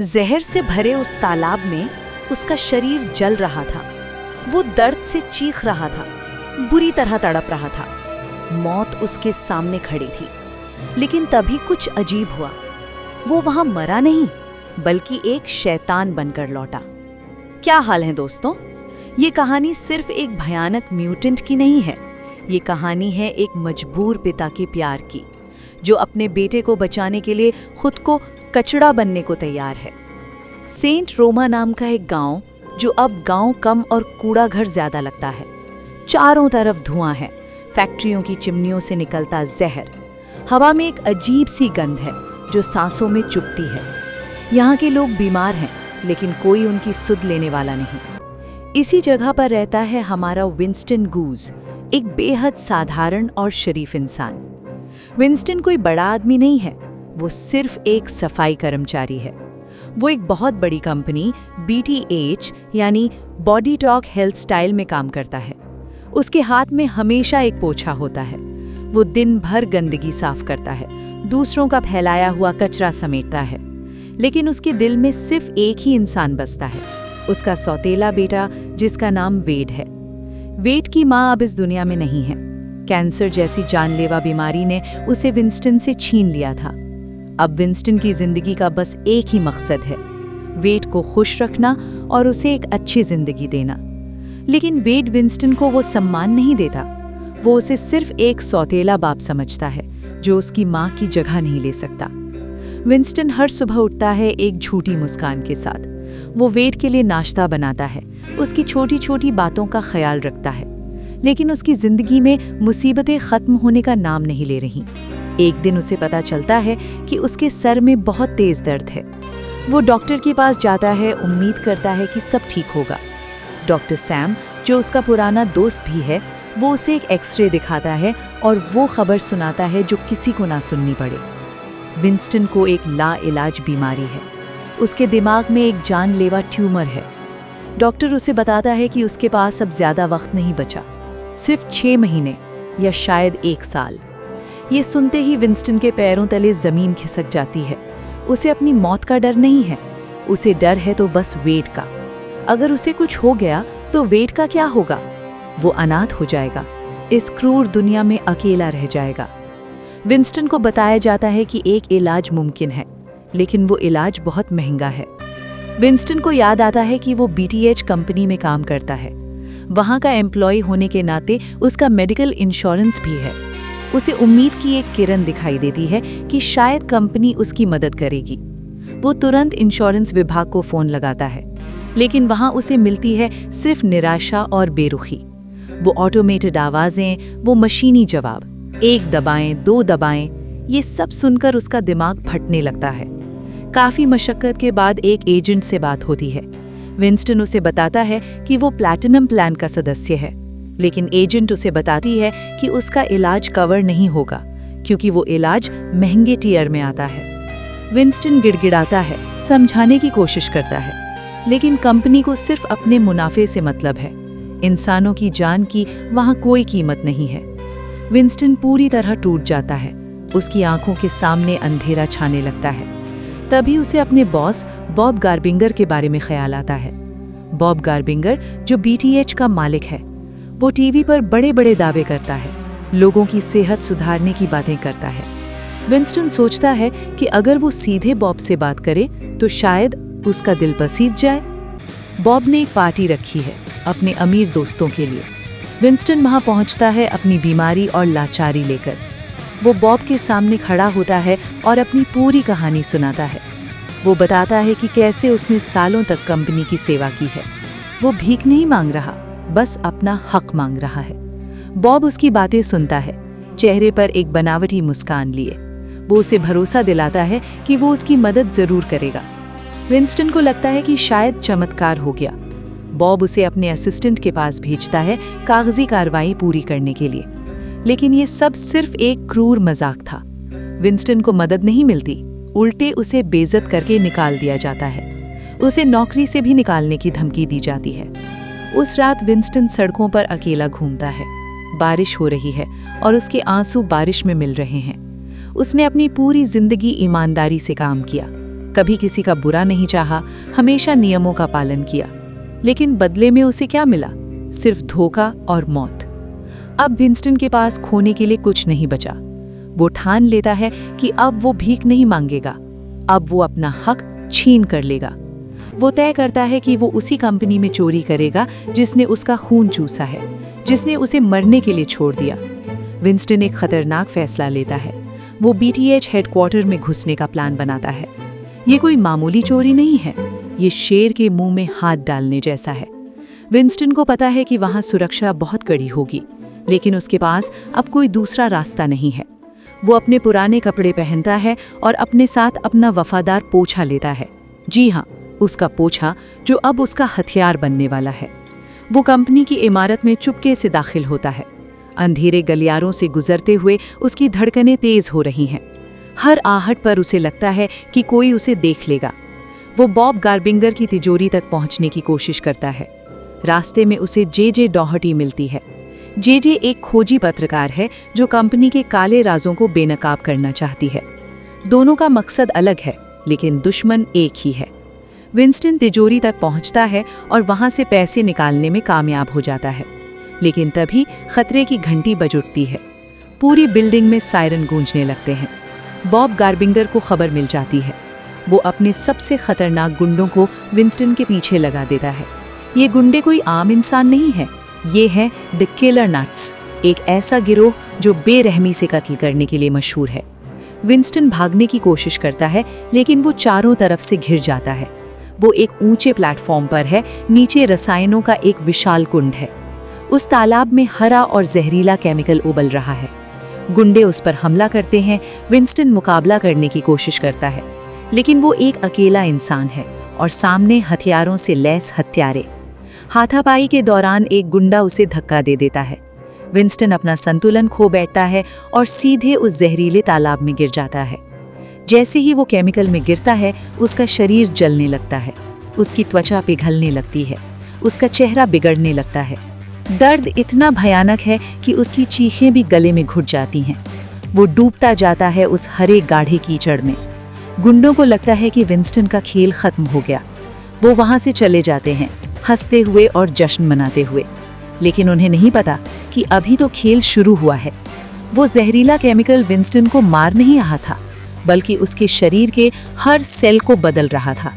जहर से भरे उस तालाब में उसका शरीर जल रहा था। वो दर्द से चीख रहा था, बुरी तरह तड़प रहा था। मौत उसके सामने खड़ी थी। लेकिन तभी कुछ अजीब हुआ। वो वहां मरा नहीं, बल्कि एक शैतान बनकर लौटा। क्या हाल है दोस्तों? ये कहानी सिर्फ एक भयानक म्यूटेंट की नहीं है। ये कहानी है एक मजबूर पिता के प्यार की, जो अपने बेटे को बचाने के लिए खुद को कचड़ा बनने को तैयार है। सेंट रोमा नाम का एक गांव, जो अब गांव कम और कूड़ा घर ज्यादा लगता है। चारों तरफ धुआं है, फैक्ट्रियों की चिमनियों से निकलता जहर। हवा में एक अजीब सी गंध है जो सांसों में चुभती है। यहाँ के लोग बीमार हैं, लेकिन कोई उनकी सुध लेने वाला नहीं। इसी जगह पर रहता है हमारा विंस्टन गूज, एक बेहद साधारण और शरीफ इंसान। विंस्टन कोई बड़ा आदमी नहीं है, वो सिर्फ एक सफाई कर्मचारी है। वो एक बहुत बड़ी कंपनी BTH यानी बॉडी टॉक हेल्थ स्टाइल में काम करता है। उसके हाथ में हमेशा एक पोछा होता है। वो दिन भर गंदगी साफ करता है, दूसरों का फैलाया हुआ कचरा समेटता है। लेकिन उसके दिल में सिर्फ एक ही इंसान बसता है, उसका सौतेला बेटा, जिसका नाम वेड है। वेड की माँ अब इस दुनिया में नहीं है। कैंसर जैसी जानलेवा बीमारी ने उसे विंस्टन से छीन लिया था। अब विंस्टन की जिंदगी का बस एक ही मकसद है, वेड को खुश रखना और उसे एक अच्छी जिंदगी देना। लेकिन वेड विंस्टन को वो सम्मान नहीं देता। वो उसे सिर्फ एक सौतेला बाप समझता है, जो उसकी माँ की जगह नहीं ले सकता। विंस्टन हर सुबह उठता है एक झूठी मुस्कान के साथ। वो वेड के लिए नाश्ता बनाता है, उसकी छोटी छोटी बातों का ख्याल रखता है। लेकिन उसकी जिंदगी में मुसीबतें खत्म होने का नाम नहीं ले रही। एक दिन उसे पता चलता है कि उसके सर में बहुत तेज दर्द है। वो डॉक्टर के पास जाता है, उम्मीद करता है कि सब ठीक होगा। डॉक्टर सैम, जो उसका पुराना दोस्त भी है, वो उसे एक एक्सरे दिखाता है और वो खबर सुनाता है जो किसी को ना सुननी पड़े। विंस्टन को एक लाइलाज बीमारी है। उसके दिमाग में एक जानलेवा ट्यूमर है। डॉक्टर उसे बताता है कि उसके पास अब ज्यादा वक्त नहीं बचा, सिर्फ 6 महीने या शायद 1 साल। ये सुनते ही विंस्टन के पैरों तले जमीन खिसक जाती है। उसे अपनी मौत का डर नहीं है, उसे डर है तो बस वेड का। अगर उसे कुछ हो गया तो वेड का क्या होगा? वो अनाथ हो जाएगा, इस क्रूर दुनिया में अकेला रह जाएगा। विंस्टन को बताया जाता है कि एक इलाज मुमकिन है, लेकिन वो इलाज बहुत महंगा है। विंस्टन को याद आता है कि वो BTH कंपनी में काम करता है। वहाँ का एम्प्लॉय होने के नाते उसका मेडिकल इंश्योरेंस भी है। उसे उम्मीद की एक किरण दिखाई देती है कि शायद कंपनी उसकी मदद करेगी। वो तुरंत इंश्योरेंस विभाग को फोन लगाता है, लेकिन वहाँ उसे मिलती है सिर्फ निराशा और बेरुखी। वो ऑटोमेटेड आवाज़ें, वो मशीनी जवाब, 1 दबाएं, 2 दबाएं, ये सब सुनकर उसका दिमाग फटने लगता है। काफ़ी मशक्क़त के बाद एक एजेंट से बात होती है। विंस्टन उसे बताता है कि वो प्लैटिनम प्लान का सदस्य है, लेकिन एजेंट उसे बताती है कि उसका इलाज कवर नहीं होगा, क्योंकि वो इलाज महंगे टियर में आता है। विंस्टन गिड़गिड़ाता है, समझाने की कोशिश करता है, लेकिन कंपनी को सिर्फ अपने मुनाफे से मतलब है। इंसानों की जान की वहाँ कोई कीमत नहीं है। विंस्टन पूरी तरह टूट जाता है। उसकी आंखों के सामने अंधेरा छाने लगता है। तभी उसे अपने बॉस बॉब गार्बिंगर के बारे में ख्याल आता है। बॉब गार्बिंगर, जो BTH का मालिक है, वो टीवी पर बड़े बड़े दावे करता है, लोगों की सेहत सुधारने की बातें करता है। विंस्टन सोचता है कि अगर वो सीधे बॉब से बात करे तो शायद उसका दिल पसीज जाए। बॉब ने एक पार्टी रखी है अपने अमीर दोस्तों के लिए। विंस्टन वहां पहुंचता है अपनी बीमारी और लाचारी लेकर। वो बॉब के सामने खड़ा होता है और अपनी पूरी कहानी सुनाता है। वो बताता है कि कैसे उसने सालों तक कंपनी की सेवा की है। वो भीख नहीं मांग रहा, बस अपना हक मांग रहा है। बॉब उसकी बातें सुनता है, चेहरे पर एक बनावटी मुस्कान लिए। वो उसे भरोसा दिलाता है कि वो उसकी मदद जरूर करेगा। विंस्टन को लगता है कि शायद चमत्कार हो गया। बॉब उसे अपने असिस्टेंट के पास भेजता है कागजी कार्रवाई पूरी करने के लिए। लेकिन ये सब सिर्फ एक क्रूर मजाक था। विंस्टन को मदद नहीं मिलती, उल्टे उसे बेइज्जत करके निकाल दिया जाता है। उसे नौकरी से भी निकालने की धमकी दी जाती है। उस रात विंस्टन सड़कों पर अकेला घूमता है। बारिश हो रही है और उसके आंसू बारिश में मिल रहे हैं। उसने अपनी पूरी जिंदगी ईमानदारी से काम किया, कभी किसी का बुरा नहीं चाहा, हमेशा नियमों का पालन किया। लेकिन बदले में उसे क्या मिला? सिर्फ धोखा और मौत। अब विंस्टन के पास खोने के लिए कुछ नहीं बचा। वो ठान लेता है कि अब वो भीख नहीं मांगेगा, अब वो अपना हक छीन कर लेगा। वो तय करता है कि वो उसी कंपनी में चोरी करेगा जिसने उसका खून चूसा है, जिसने उसे मरने के लिए छोड़ दिया। विंस्टन एक खतरनाक फैसला लेता है। वो BTH हेडक्वार्टर में घुसने का प्लान बनाता है। ये कोई मामूली चोरी नहीं है, ये शेर के मुंह में हाथ डालने जैसा है। विंस्टन को पता है कि वहां सुरक्षा बहुत कड़ी होगी, लेकिन उसके पास अब कोई दूसरा रास्ता नहीं है। वो अपने पुराने कपड़े पहनता है और अपने साथ अपना वफादार पोछा लेता है। जी हाँ, उसका पोछा जो अब उसका हथियार बनने वाला है। वो कंपनी की इमारत में चुपके से दाखिल होता है। अंधेरे गलियारों से गुजरते हुए उसकी धड़कनें तेज हो रही हैं। हर आहट पर उसे लगता है कि कोई उसे देख लेगा। वो बॉब गार्बिंगर की तिजोरी तक पहुंचने की कोशिश करता है। रास्ते में उसे जे डॉहर्टी मिलती है। जे एक खोजी पत्रकार है जो कंपनी के काले राजों को बेनकाब करना चाहती है। दोनों का मकसद अलग है, लेकिन दुश्मन एक ही है। विंस्टन तिजोरी तक पहुंचता है और वहां से पैसे निकालने में कामयाब हो जाता है, लेकिन तभी खतरे की घंटी बज उठती है। पूरी बिल्डिंग में सायरन गूंजने लगते हैं। बॉब गार्बिंगर को खबर मिल जाती है। वो अपने सबसे खतरनाक गुंडों को विंस्टन के पीछे लगा देता है। ये गुंडे कोई आम इंसान नहीं है, ये है द किलर नट्स, एक ऐसा गिरोह जो बेरहमी से कत्ल करने के लिए मशहूर है। विंस्टन भागने की कोशिश करता है, लेकिन वो चारों तरफ से घिर जाता है। वो एक ऊंचे प्लेटफॉर्म पर है, नीचे रसायनों का एक विशाल कुंड है। उस तालाब में हरा और जहरीला केमिकल उबल रहा है। गुंडे उस पर हमला करते हैं। विंस्टन मुकाबला करने की कोशिश करता है, लेकिन वो एक अकेला इंसान है और सामने हथियारों से लैस हत्यारे। हाथापाई के दौरान एक गुंडा उसे धक्का दे देता है। विंस्टन अपना संतुलन खो बैठता है और सीधे उस जहरीले तालाब में गिर जाता है। जैसे ही वो केमिकल में गिरता है, उसका शरीर जलने लगता है, उसकी त्वचा पिघलने लगती है, उसका चेहरा बिगड़ने लगता है। दर्द इतना भयानक है कि उसकी चीखें भी गले में घुट जाती हैं। वो डूबता जाता है उस हरे गाढ़े कीचड़ में। गुंडों को लगता है कि विंस्टन का खेल खत्म हो गया। वो वहां से चले जाते हैं, हंसते हुए और जश्न मनाते हुए, लेकिन उन्हें नहीं पता कि अभी तो खेल शुरू हुआ है। वो जहरीला केमिकल विंस्टन को मार नहीं रहा था, बल्कि उसके शरीर के हर सेल को बदल रहा था।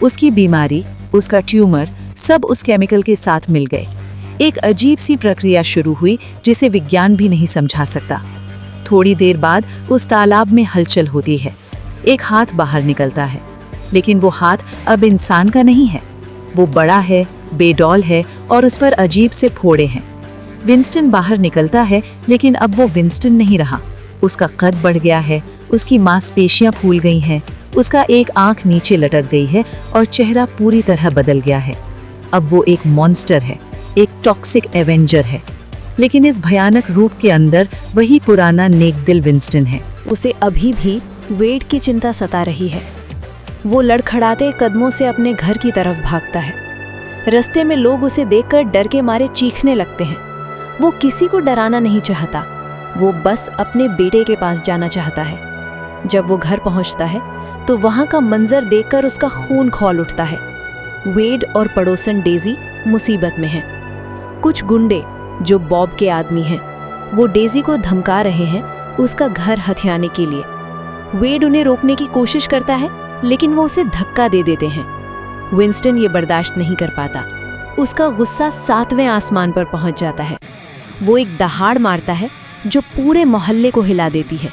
उसकी बीमारी, उसका ट्यूमर, सब उस केमिकल के साथ मिल गए। एक अजीब सी प्रक्रिया शुरू हुई जिसे विज्ञान भी नहीं समझा सकता। थोड़ी देर बाद उस तालाब में हलचल होती है। एक हाथ बाहर निकलता है, लेकिन वो हाथ अब इंसान का नहीं है। वो बड़ा है, बेडौल है और उस पर अजीब से फोड़े हैं। विंस्टन बाहर निकलता है, लेकिन अब वो विंस्टन नहीं रहा। उसका कद बढ़ गया है, उसकी मांसपेशियां फूल गई हैं, उसका एक आंख नीचे लटक गई है और चेहरा पूरी तरह बदल गया है। अब वो एक मॉन्स्टर है, एक टॉक्सिक एवेंजर है। लेकिन इस भयानक रूप के अंदर वही पुराना नेकदिल विंस्टन है। उसे अभी भी वेड की चिंता सता रही है। वो लड़खड़ाते कदमों से अपने घर की तरफ भागता है। रास्ते में लोग उसे देखकर डर के मारे चीखने लगते हैं। वो किसी को डराना नहीं चाहता, वो बस अपने बेटे के पास जाना चाहता है। जब वो घर पहुंचता है तो वहां का मंजर देखकर उसका खून खौल उठता है। वेड और पड़ोसन डेजी मुसीबत में हैं। कुछ गुंडे जो बॉब के आदमी हैं, वो डेजी को धमका रहे हैं उसका घर हथियाने के लिए। वेड उन्हें रोकने की कोशिश करता है, लेकिन वो उसे धक्का दे देते हैं। विंस्टन ये बर्दाश्त नहीं कर पाता। उसका गुस्सा 7वें आसमान पर पहुंच जाता है। वो एक दहाड़ मारता है जो पूरे मोहल्ले को हिला देती है।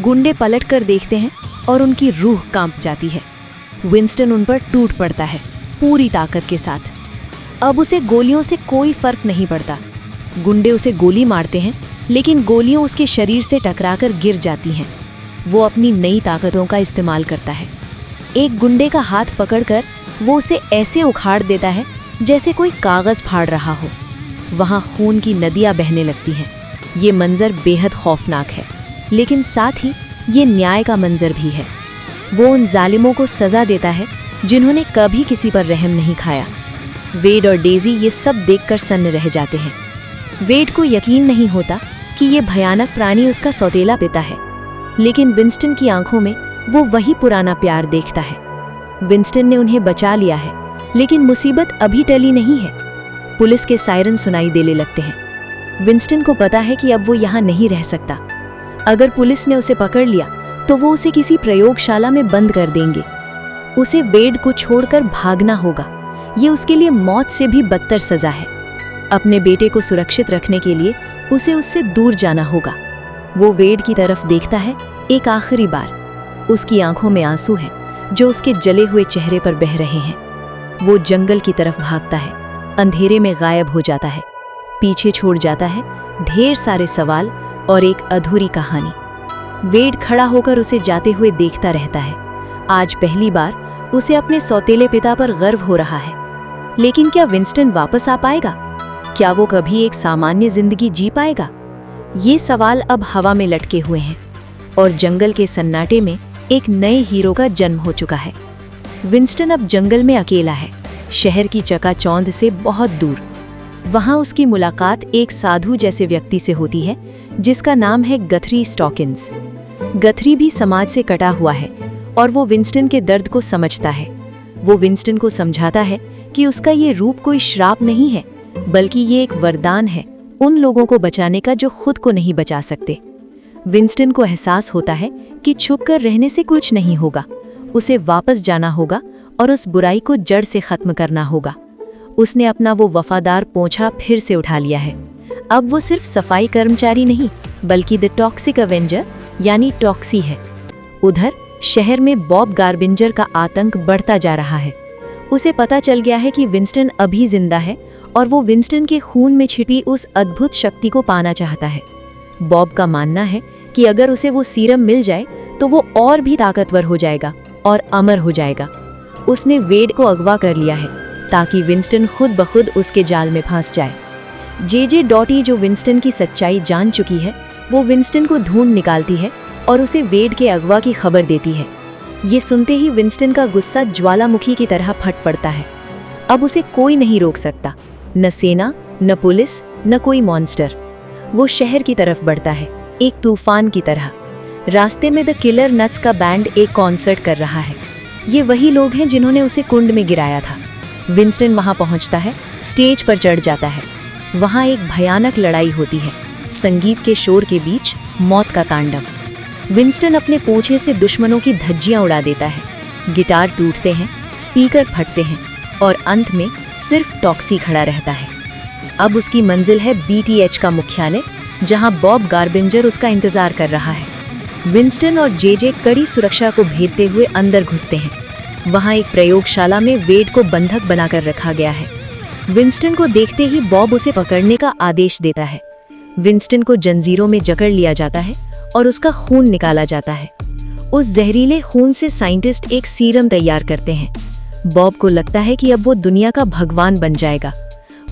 गुंडे पलट कर देखते हैं और उनकी रूह कांप जाती है। विंस्टन उन पर टूट पड़ता है पूरी ताकत के साथ। अब उसे गोलियों से कोई फर्क नहीं पड़ता। गुंडे उसे गोली मारते हैं, लेकिन गोलियां उसके शरीर से टकराकर गिर जाती हैं। वो अपनी नई ताकतों का इस्तेमाल करता है। एक गुंडे का हाथ पकड़कर वो उसे ऐसे उखाड़ देता है जैसे कोई कागज फाड़ रहा हो। वहां खून की नदियां बहने लगती हैं। ये मंजर बेहद खौफनाक है, लेकिन साथ ही ये न्याय का मंजर भी है। वो उन जालिमों को सजा देता है जिन्होंने कभी किसी पर रहम नहीं खाया। वेड और डेजी ये सब देखकर सन्न रह जाते हैं। वेड को यकीन नहीं होता कि ये भयानक प्राणी उसका सौतेला पिता है, लेकिन विंस्टन की आंखों में वो वही पुराना प्यार देखता है। विंस्टन ने उन्हें बचा लिया है, लेकिन मुसीबत अभी टली नहीं है। पुलिस के सायरन सुनाई देने लगते हैं। विंस्टन को पता है कि अब वो यहाँ नहीं रह सकता। अगर पुलिस ने उसे पकड़ लिया तो वो उसे किसी प्रयोगशाला में बंद कर देंगे। उसे वेड को छोड़कर भागना होगा। ये उसके लिए मौत से भी बदतर सजा है। अपने बेटे को सुरक्षित रखने के लिए उसे उससे दूर जाना होगा। वो वेड की तरफ देखता है एक आखिरी बार। उसकी आंखों में आंसू हैं जो उसके जले हुए चेहरे पर बह रहे हैं। वो जंगल की तरफ भागता है, अंधेरे में गायब हो जाता है। पीछे छोड़ जाता है ढेर सारे सवाल और एक अधूरी कहानी। वेड खड़ा होकर उसे जाते हुए देखता रहता है। आज पहली बार उसे अपने सौतेले पिता पर गर्व हो रहा है। लेकिन क्या विंस्टन वापस आ पाएगा? क्या वो कभी एक सामान्य जिंदगी जी पाएगा? ये सवाल अब हवा में लटके हुए हैं और जंगल के सन्नाटे में एक नए हीरो का जन्म हो चुका है। विंस्टन अब जंगल में अकेला है, शहर की चकाचौंध से बहुत दूर। वहां उसकी मुलाकात एक साधु जैसे व्यक्ति से होती है जिसका नाम है गथरी स्टॉकिन्स। गथरी भी समाज से कटा हुआ है और वो विंस्टन के दर्द को समझता है। वो विंस्टन को समझाता है कि उसका ये रूप कोई श्राप नहीं है, बल्कि ये एक वरदान है उन लोगों को बचाने का जो खुद को नहीं बचा सकते। विंस्टन को एहसास होता है कि छुपकर रहने से कुछ नहीं होगा। उसे वापस जाना होगा और उस बुराई को जड़ से खत्म करना होगा। उसने अपना वो वफादार पोंछा फिर से उठा लिया है। अब वो सिर्फ सफाई कर्मचारी नहीं, बल्कि द टॉक्सिक अवेंजर यानी टॉक्सी है। उधर शहर में बॉब गार्बिंजर का आतंक बढ़ता जा रहा है। उसे पता चल गया है कि विंस्टन अभी जिंदा है और वो विंस्टन के खून में छिपी उस अद्भुत शक्ति को पाना चाहता है। बॉब का मानना है कि अगर उसे वो सीरम मिल जाए तो वो और भी ताकतवर हो जाएगा और अमर हो जाएगा। उसने वेड को अगवा कर लिया है ताकि विंस्टन खुद ब खुद उसके जाल में फंस जाए। जे डॉटी जो विंस्टन की सच्चाई जान चुकी है, वो विंस्टन को ढूंढ निकालती है और उसे वेड के अगवा की खबर देती है। ये सुनते ही विंस्टन का गुस्सा ज्वालामुखी की तरह फट पड़ता है। अब उसे कोई नहीं रोक सकता, न सेना, न पुलिस, न कोई मॉन्स्टर। वो शहर की तरफ बढ़ता है, एक तूफान की तरह। रास्ते में द किलर नट्स का बैंड एक कॉन्सर्ट कर रहा है। ये वही लोग हैं जिन्होंने उसे कुंड में गिराया था। विंस्टन वहां पहुंचता है, स्टेज पर चढ़ जाता है। वहां एक भयानक लड़ाई होती है, संगीत के शोर के बीच मौत का तांडव। विंस्टन अपने पोंछे से दुश्मनों की धज्जियां उड़ा देता है। गिटार टूटते हैं, स्पीकर फटते हैं और अंत में सिर्फ टॉक्सी खड़ा रहता है। अब उसकी मंजिल है BTH का मुख्यालय, जहां बॉब गार्बिंजर उसका इंतजार कर रहा है। विंस्टन और जे कड़ी सुरक्षा को भेदते हुए अंदर घुसते हैं। वहां एक प्रयोगशाला में वेड को बंधक बनाकर रखा गया है। विंस्टन को देखते ही बॉब उसे पकड़ने का आदेश देता है। विंस्टन को जंजीरों में जकड़ लिया जाता है और उसका खून निकाला जाता है। उस जहरीले खून से साइंटिस्ट एक सीरम तैयार करते हैं। बॉब को लगता है कि अब वो दुनिया का भगवान बन जाएगा।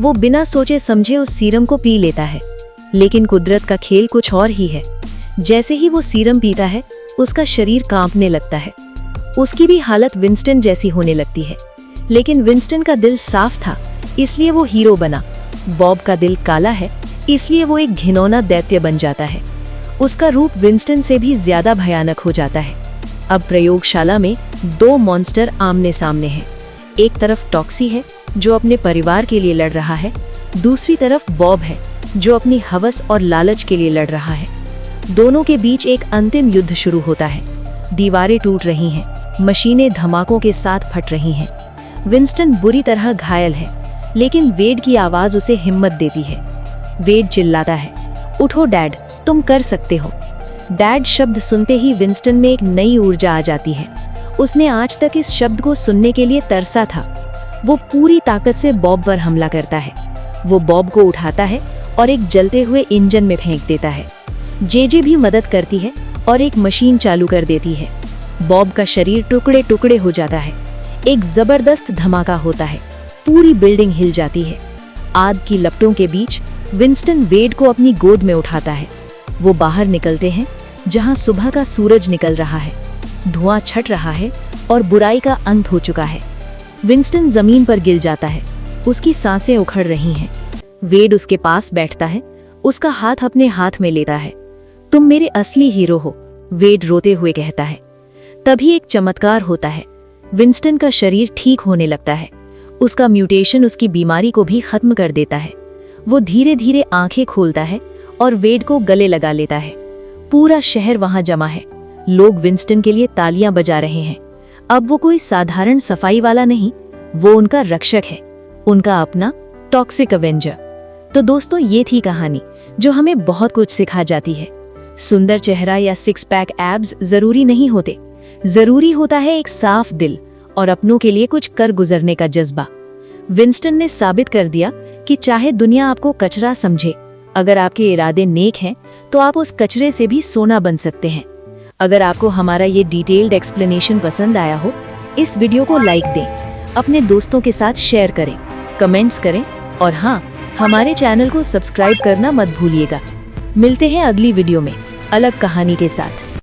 वो बिना सोचे समझे उस सीरम को पी लेता है, लेकिन कुदरत का खेल कुछ और ही है। जैसे ही वो सीरम पीता है, उसका शरीर कांपने लगता है। उसकी भी हालत विंस्टन जैसी होने लगती है, लेकिन विंस्टन का दिल साफ था, इसलिए वो हीरो बना। बॉब का दिल काला है, इसलिए वो एक घिनौना दैत्य बन जाता है। उसका रूप विंस्टन से भी ज्यादा भयानक हो जाता है। अब प्रयोगशाला में दो मॉन्स्टर आमने सामने हैं। एक तरफ टॉक्सी है जो अपने परिवार के लिए लड़ रहा है, दूसरी तरफ बॉब है जो अपनी हवस और लालच के लिए लड़ रहा है। दोनों के बीच एक अंतिम युद्ध शुरू होता है। दीवारें टूट रही हैं, मशीनें धमाकों के साथ फट रही हैं। विंस्टन बुरी तरह घायल है, लेकिन वेड की आवाज उसे हिम्मत देती है। वेड चिल्लाता है, उठो डैड, तुम कर सकते हो। डैड शब्द सुनते ही विंस्टन में एक नई ऊर्जा आ जाती है। उसने आज तक इस शब्द को सुनने के लिए तरसा था। वो पूरी ताकत से बॉब पर हमला करता है। वो बॉब को उठाता है और एक जलते हुए इंजन में फेंक देता है। जे भी मदद करती है और एक मशीन चालू कर देती है। बॉब का शरीर टुकड़े टुकड़े हो जाता है। एक जबरदस्त धमाका होता है, पूरी बिल्डिंग हिल जाती है। आग की लपटों के बीच विंस्टन वेड को अपनी गोद में उठाता है। वो बाहर निकलते हैं, जहां सुबह का सूरज निकल रहा है, धुआं छट रहा है और बुराई का अंत हो चुका है। विंस्टन जमीन पर गिर जाता है, उसकी सांसें उखड़ रही हैं। वेड उसके पास बैठता है, उसका हाथ अपने हाथ में लेता है। तुम मेरे असली हीरो हो, वेड रोते हुए कहता है। तभी एक चमत्कार होता है। विंस्टन का शरीर ठीक होने लगता है। उसका म्यूटेशन उसकी बीमारी को भी खत्म कर देता है। वो धीरे धीरे आंखें खोलता है और वेड को गले लगा लेता है। पूरा शहर वहां जमा है। लोग विंस्टन के लिए तालियां बजा रहे हैं। अब वो कोई साधारण सफाई वाला नहीं, वो उनका रक्षक है, उनका अपना टॉक्सिक अवेंजर। तो दोस्तों, ये थी कहानी जो हमें बहुत कुछ सिखा जाती है। सुंदर चेहरा या सिक्स पैक एब्स जरूरी नहीं होते, जरूरी होता है एक साफ दिल और अपनों के लिए कुछ कर गुजरने का जज्बा। विंस्टन ने साबित कर दिया कि चाहे दुनिया आपको कचरा समझे, अगर आपके इरादे नेक हैं तो आप उस कचरे से भी सोना बन सकते हैं। अगर आपको हमारा ये डिटेल्ड एक्सप्लेनेशन पसंद आया हो, इस वीडियो को लाइक दें, अपने दोस्तों के साथ शेयर करें, कमेंट्स करें और हाँ, हमारे चैनल को सब्सक्राइब करना मत भूलिएगा। मिलते हैं अगली वीडियो में अलग कहानी के साथ।